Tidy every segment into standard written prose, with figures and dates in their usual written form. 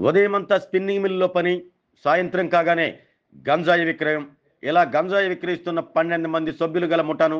ఉదయమంతా spinning మిల్లులో పని, సాయంత్రం కాగానే గంజాయి విక్రయం. ఇలా గంజాయి విక్రయిస్తున్న 12 మంది సభ్యులు గల ముఠాను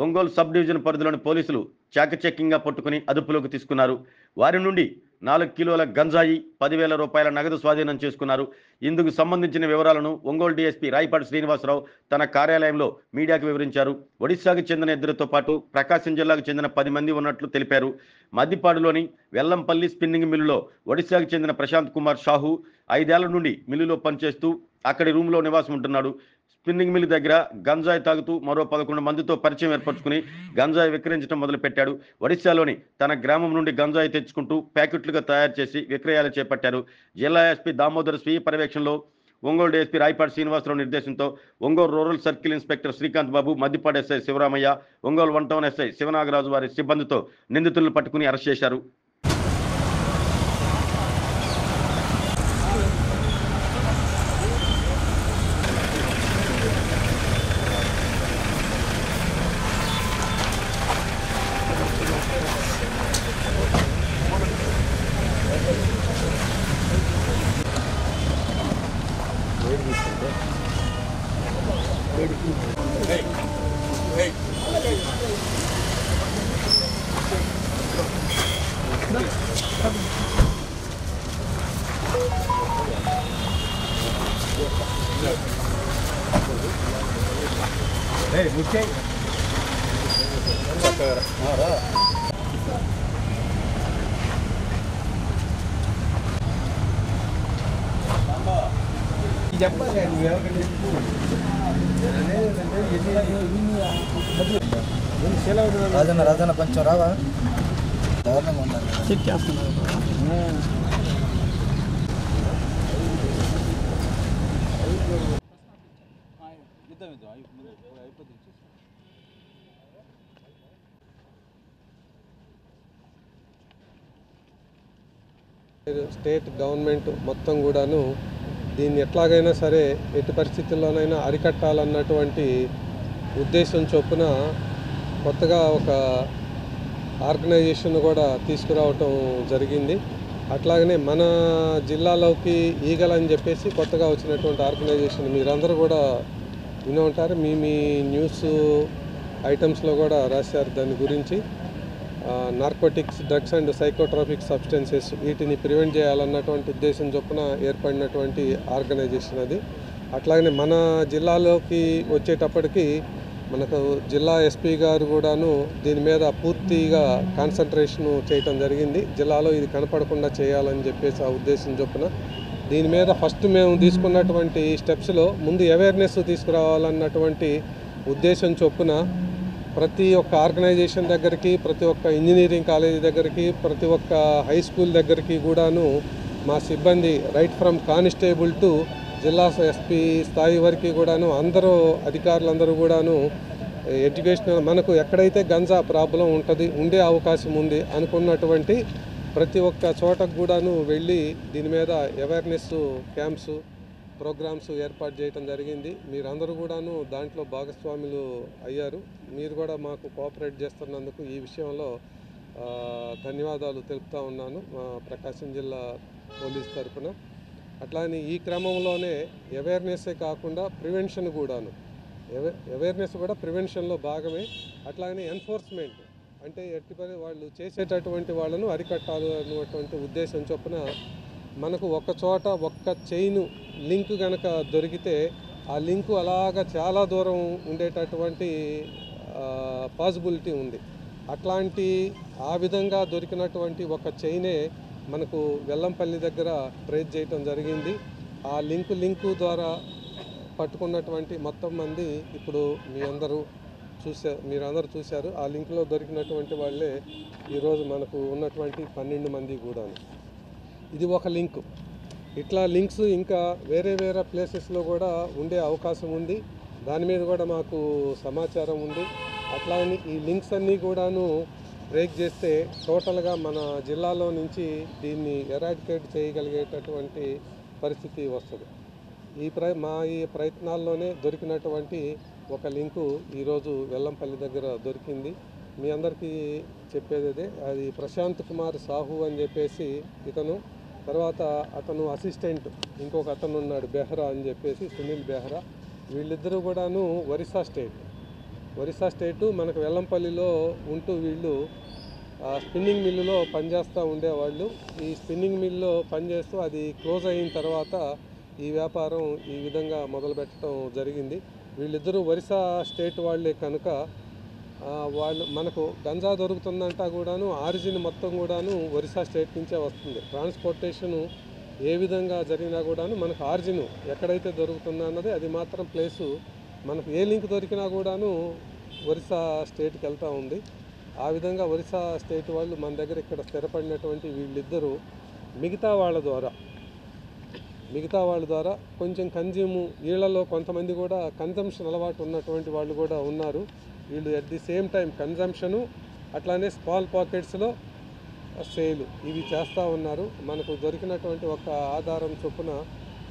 ఒంగోలు సబ్ డివిజన్ పరిధిలోని పోలీసులు చాకచక్యంగా పట్టుకుని అదుపులోకి తీసుకున్నారు. వారి నుండి 4 కిలోల గంజాయి, 10,000 రూపాయల నగదు స్వాధీనం చేసుకున్నారు. ఇందుకు సంబంధించిన వివరాలను ఒంగోలు డీఎస్పీ రాయపాటి శ్రీనివాసరావు తన కార్యాలయంలో మీడియాకు వివరించారు. ఒడిశాకు చెందిన ఇద్దరితో పాటు ప్రకాశం జిల్లాకు చెందిన 10 మంది ఉన్నట్లు తెలిపారు. మద్దిపాడులోని వెల్లంపల్లి స్పిన్నింగ్ మిల్లులో ఒడిశాకు చెందిన ప్రశాంత్ కుమార్ షాహు 5 ఏళ్ల నుండి మిల్లులో పనిచేస్తూ అక్కడి రూమ్లో నివాసం ఉంటున్నాడు. స్పిన్నింగ్ మిల్ దగ్గర గంజాయి తాగుతూ మరో 11 మందితో పరిచయం ఏర్పరచుకుని గంజాయి విక్రయించడం మొదలుపెట్టాడు. ఒడిశాలోని తన గ్రామం నుండి గంజాయి తెచ్చుకుంటూ ప్యాకెట్లుగా తయారు చేసి విక్రయాలు చేపట్టారు. జిల్లా ఎస్పీ దామోదర్ స్వీయ పర్యవేక్షణలో ఒంగోలు డీఎస్పీ రాయపాటి శ్రీనివాసరావు నిర్దేశంతో Ongole rural circle inspector Srikanth Babu, Maddipadu SI Sivaramaiah, Ongole 1 town SI Sivanagaraju వారి సిబ్బందితో నిందితులను పట్టుకుని అరెస్ట్ చేశారు. రాజన్న కొంచెం రావా దారుణంగా ఉన్నారు. చెక్ చేస్తున్నారు. స్టేట్ గవర్నమెంట్ మొత్తం కూడాను దీన్ని ఎట్లాగైనా సరే ఎట్టి పరిస్థితుల్లోనైనా అరికట్టాలన్నటువంటి ఉద్దేశం చొప్పున కొత్తగా ఒక ఆర్గనైజేషన్ కూడా తీసుకురావటం జరిగింది. అట్లాగనే మన జిల్లాలోకి ఈగల్ అని చెప్పేసి కొత్తగా వచ్చినటువంటి ఆర్గనైజేషన్ మీరందరూ కూడా విని ఉంటారు. మీ న్యూస్ ఐటమ్స్లో కూడా రాశారు దాని గురించి. Narcotics, drugs and psychotropic substances వీటిని ప్రివెంట్ చేయాలన్నటువంటి ఉద్దేశం చొప్పున ఏర్పడినటువంటి ఆర్గనైజేషన్ అది. అట్లాగనే మన జిల్లాలోకి వచ్చేటప్పటికి మనకు జిల్లా ఎస్పీ గారు కూడాను దీని మీద పూర్తిగా కాన్సన్ట్రేషన్ చేయటం జరిగింది. జిల్లాలో ఇది కనపడకుండా చేయాలని చెప్పేసి ఆ ఉద్దేశం చొప్పున దీని మీద ఫస్ట్ మేము తీసుకున్నటువంటి స్టెప్స్లో ముందు అవేర్నెస్ తీసుకురావాలన్నటువంటి ఉద్దేశం చొప్పున ప్రతి ఒక్క ఆర్గనైజేషన్ దగ్గరికి, ప్రతి ఒక్క ఇంజనీరింగ్ కాలేజీ దగ్గరికి, ప్రతి ఒక్క హై స్కూల్ దగ్గరికి కూడాను మా సిబ్బంది రైట్ ఫ్రమ్ కానిస్టేబుల్ టు జిల్లా ఎస్పీ స్థాయి వరకు కూడాను అందరూ అధికారులందరూ కూడాను ఎడ్యుకేషనల్ మనకు ఎక్కడైతే గంజా ప్రాబ్లం ఉండే అవకాశం ఉంది అనుకున్నటువంటి ప్రతి ఒక్క చోటకు కూడాను వెళ్ళి దీని మీద అవేర్నెస్ క్యాంప్స్, ప్రోగ్రామ్స్ ఏర్పాటు చేయడం జరిగింది. మీరందరూ కూడాను దాంట్లో భాగస్వాములు అయ్యారు. మీరు కూడా మాకు కోఆపరేట్ చేస్తున్నందుకు ఈ విషయంలో ధన్యవాదాలు తెలుపుతా ఉన్నాను మా ప్రకాశం జిల్లా పోలీస్ తరఫున. అట్లానే ఈ క్రమంలోనే అవేర్నెస్సే కాకుండా ప్రివెన్షన్ కూడాను, అవేర్నెస్ కూడా ప్రివెన్షన్లో భాగమే. అట్లానే ఎన్ఫోర్స్మెంట్ అంటే ఎట్టిపరి వాళ్ళు చేసేటటువంటి వాళ్ళను అరికట్టాలి అన్నటువంటి ఉద్దేశం చొప్పున మనకు ఒక చోట ఒక్క చైన్ లింక్ కనుక దొరికితే ఆ లింకు అలాగా చాలా దూరం ఉండేటటువంటి పాసిబిలిటీ ఉంది. అట్లాంటి ఆ విధంగా దొరికినటువంటి ఒక చైనే మనకు వెల్లంపల్లి దగ్గర ట్రేస్ చేయటం జరిగింది. ఆ లింకు ద్వారా పట్టుకున్నటువంటి మొత్తం మంది ఇప్పుడు మీరందరూ చూశారు. ఆ లింకులో దొరికినటువంటి వాళ్ళే ఈరోజు మనకు ఉన్నటువంటి 12 మంది కూడాను. ఇది ఒక లింకు. ఇట్లా లింక్స్ ఇంకా వేరే ప్లేసెస్లో కూడా ఉండే అవకాశం ఉంది. దాని మీద కూడా మాకు సమాచారం ఉంది. అట్లానే ఈ లింక్స్ అన్నీ కూడాను బ్రేక్ చేస్తే టోటల్గా మన జిల్లాలో నుంచి దీన్ని ఎరాడికేట్ చేయగలిగేటటువంటి పరిస్థితి వస్తుంది. ఈ ప్రయత్నాల్లోనే దొరికినటువంటి ఒక లింకు ఈరోజు వెల్లంపల్లి దగ్గర దొరికింది. మీ అందరికీ చెప్పేది అదే, అది ప్రశాంత్ కుమార్ సాహు అని చెప్పేసి ఇతను తర్వాత అతను అసిస్టెంట్ ఇంకొక అతను ఉన్నాడు బెహ్రా అని చెప్పేసి, సునీల్ బెహ్రా. వీళ్ళిద్దరూ కూడాను ఒరిస్సా స్టేటు మనకు వెల్లంపల్లిలో ఉంటూ వీళ్ళు స్పిన్నింగ్ మిల్లులో పనిచేస్తూ ఉండేవాళ్ళు. ఈ స్పిన్నింగ్ మిల్లులో పనిచేస్తూ అది క్లోజ్ అయిన తర్వాత ఈ వ్యాపారం ఈ విధంగా మొదలుపెట్టడం జరిగింది. వీళ్ళిద్దరూ ఒరిస్సా స్టేట్ వాళ్ళే కనుక వాళ్ళు మనకు గంజా దొరుకుతుందంటా కూడాను ఆరిజిన్ మొత్తం కూడాను ఒరిస్సా స్టేట్ నుంచే వస్తుంది. ట్రాన్స్పోర్టేషను ఏ విధంగా జరిగినా కూడాను మనకు ఆరిజిన్ ఎక్కడైతే దొరుకుతుందో అన్నది అది మాత్రం ప్లేసు మనకు ఏ లింక్ దొరికినా కూడాను ఒరిస్సా స్టేట్కి వెళ్తూ ఉంది. ఆ విధంగా ఒరిస్సా స్టేట్ వాళ్ళు మన దగ్గర ఇక్కడ స్థిరపడినటువంటి వీళ్ళిద్దరూ మిగతా వాళ్ళ ద్వారా కొంచెం కన్జ్యూము వీళ్ళలో కొంతమంది కూడా కన్జంప్షన్ అలవాటు ఉన్నటువంటి వాళ్ళు కూడా ఉన్నారు. వీళ్ళు at the same time consumption అట్లానే స్మాల్ పాకెట్స్లో సేల్ ఇవి చేస్తూ ఉన్నారు. మనకు దొరికినటువంటి ఒక ఆధారం చొప్పున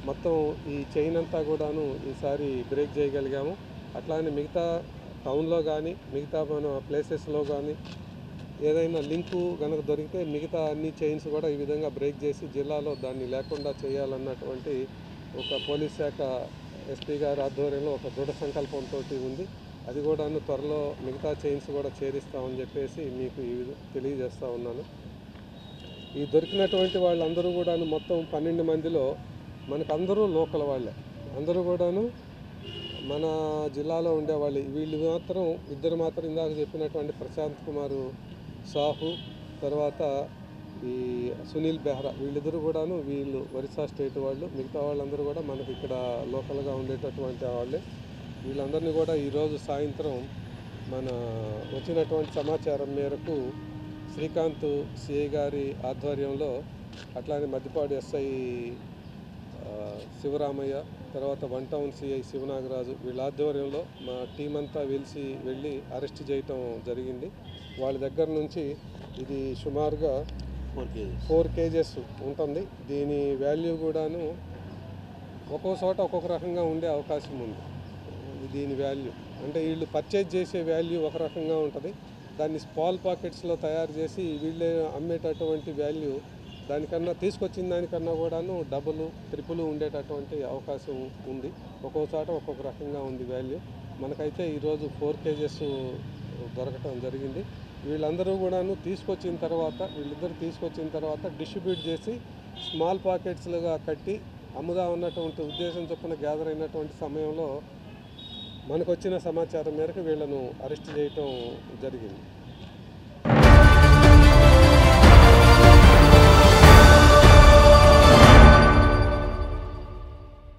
మొత్తం ఈ చైన్ అంతా కూడాను ఈసారి బ్రేక్ చేయగలిగాము. అట్లానే మిగతా టౌన్లో కానీ మిగతా మన ప్లేసెస్లో కానీ ఏదైనా లింకు కనుక దొరికితే మిగతా అన్ని చైన్స్ కూడా ఈ విధంగా బ్రేక్ చేసి జిల్లాలో దాన్ని లేకుండా చేయాలన్నటువంటి ఒక పోలీస్ శాఖ ఎస్పీ గారి ఆధ్వర్యంలో ఒక దృఢ సంకల్పంతో ఉంది. అది కూడాను త్వరలో మిగతా చైన్స్ కూడా చేరిస్తామని చెప్పేసి మీకు తెలియజేస్తూ ఉన్నాను. ఈ దొరికినటువంటి వాళ్ళందరూ కూడాను మొత్తం 12 మందిలో మనకు అందరూ లోకల్ వాళ్ళే, అందరూ కూడాను మన జిల్లాలో ఉండేవాళ్ళు. వీళ్ళు మాత్రం ఇద్దరు మాత్రం ఇందాక చెప్పినటువంటి ప్రశాంత్ కుమార్ సాహు, తర్వాత ఈ సునీల్ బెహ్రా వీళ్ళిద్దరూ కూడాను వీళ్ళు ఒరిస్సా స్టేట్ వాళ్ళు. మిగతా వాళ్ళందరూ కూడా మనకి ఇక్కడ లోకల్గా ఉండేటటువంటి వాళ్ళే. వీళ్ళందరినీ కూడా ఈరోజు సాయంత్రం మన వచ్చినటువంటి సమాచారం మేరకు శ్రీకాంత్ సిఐ గారి ఆధ్వర్యంలో, అట్లానే మద్దిపాడు ఎస్ఐ శివరామయ్య, తర్వాత 1 టౌన్ సిఐ శివనాగరాజు వీళ్ళ ఆధ్వర్యంలో మా టీం అంతా వెళ్ళి అరెస్ట్ చేయటం జరిగింది. వాళ్ళ దగ్గర నుంచి ఇది సుమారుగా 4 కేజెస్ ఉంటుంది. దీని వాల్యూ కూడాను ఒక్కో చోట ఒక్కొక్క రకంగా ఉండే అవకాశం ఉంది. దీని వాల్యూ అంటే వీళ్ళు పర్చేజ్ చేసే వాల్యూ ఒక రకంగా ఉంటుంది, దాన్ని స్మాల్ పాకెట్స్లో తయారు చేసి వీళ్ళే అమ్మేటటువంటి వాల్యూ దానికన్నా తీసుకొచ్చిన దానికన్నా కూడాను డబుల్ ట్రిపుల్ ఉండేటటువంటి అవకాశం ఉంది. ఒక్కో చోట ఒక్కొక్క రకంగా ఉంది వాల్యూ. మనకైతే ఈరోజు 4 కేజెస్ దొరకటం జరిగింది. వీళ్ళిద్దరూ తీసుకొచ్చిన తర్వాత డిస్ట్రిబ్యూట్ చేసి స్మాల్ పాకెట్స్లుగా కట్టి అమ్ముదా ఉన్నటువంటి ఉద్దేశం చొప్పున గ్యాదర్ అయినటువంటి సమయంలో మనకు వచ్చిన సమాచారం మేరకు వీళ్ళను అరెస్ట్ చేయటం జరిగింది.